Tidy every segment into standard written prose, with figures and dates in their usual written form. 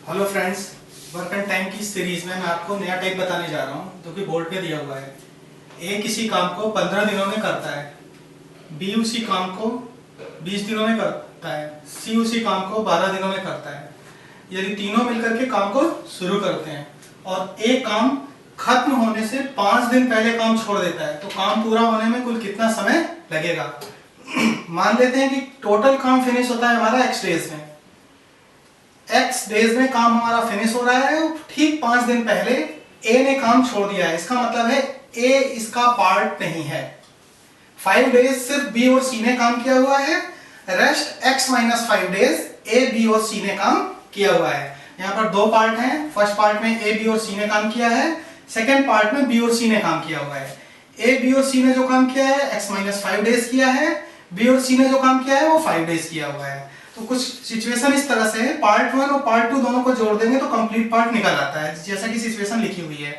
Hello friends, work and time की series में मैं आपको नया टाइप बताने जा रहा हूँ जो कि बोर्ड पे दिया हुआ है। ए किसी काम को 15 दिनों में करता है, बी उसी काम को 20 दिनों में करता है, सी उसी काम को 12 दिनों में करता है। यदि तीनों मिलकर के काम को शुरू करते हैं और ए काम खत्म होने से 5 दिन पहले काम छोड़ देता है, तो काम पूरा होने में कुल कितना समय लगेगा। मान लेते हैं कि टोटल काम फिनिश होता है हमारा x डेज में। x डेज में काम हमारा फिनिश हो रहा है, ठीक 5 दिन पहले a ने काम छोड़ दिया है। इसका मतलब है a इसका पार्ट नहीं है। 5 डेज सिर्फ b और c ने काम किया हुआ है, rest x minus 5 days a, b और c ने काम किया हुआ है। यहाँ पर दो पार्ट हैं, फर्स्ट पार्ट में a, b और c ने काम किया है, सेकेंड पार्ट में b और c ने काम किया हुआ है। a, b और c ने जो काम किया है x माइनस 5 डेज किया है, b और c ने जो काम किया है वो 5 डेज किया हुआ है। तो कुछ सिचुएशन इस तरह से है, पार्ट 1 और पार्ट 2 दोनों को जोड़ देंगे तो कंप्लीट पार्ट निकल आता है, जैसा कि सिचुएशन लिखी हुई है।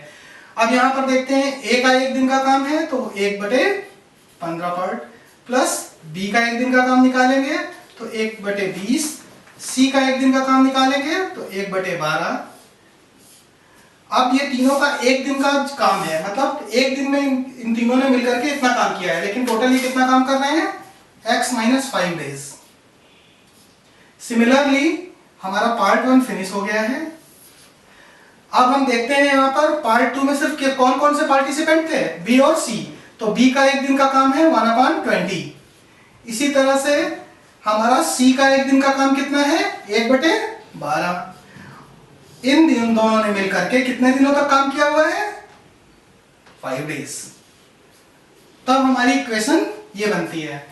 अब यहाँ पर देखते हैं ए का 1 दिन का काम है तो 1/15 पार्ट, प्लस बी का 1 दिन का काम निकालेंगे तो 1/20, सी का 1 दिन का काम निकालेंगे तो 1/12। अब ये तीनों का 1 दिन का काम है, मतलब 1 दिन में इन तीनों ने मिलकर के इतना काम किया है, लेकिन टोटल ये कितना काम कर रहे हैं, x माइनस 5 डेज। सिमिलरली हमारा पार्ट 1 फिनिश हो गया है। अब हम देखते हैं यहाँ पर पार्ट 2 में सिर्फ कौन कौन से पार्टिसिपेंट थे, बी और सी। तो बी का 1 दिन का काम है 1/20। इसी तरह से हमारा सी का 1 दिन का काम कितना है, 1/12। इन दोनों ने मिलकर के कितने दिनों तक काम किया हुआ है, 5 डेज। तब हमारी इक्वेशन ये बनती है।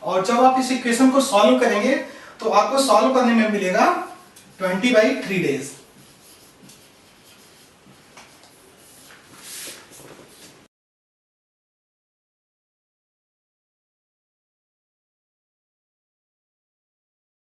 और जब आप इस इक्वेशन को सॉल्व करेंगे तो आपको सॉल्व करने में मिलेगा 20/3 डेज।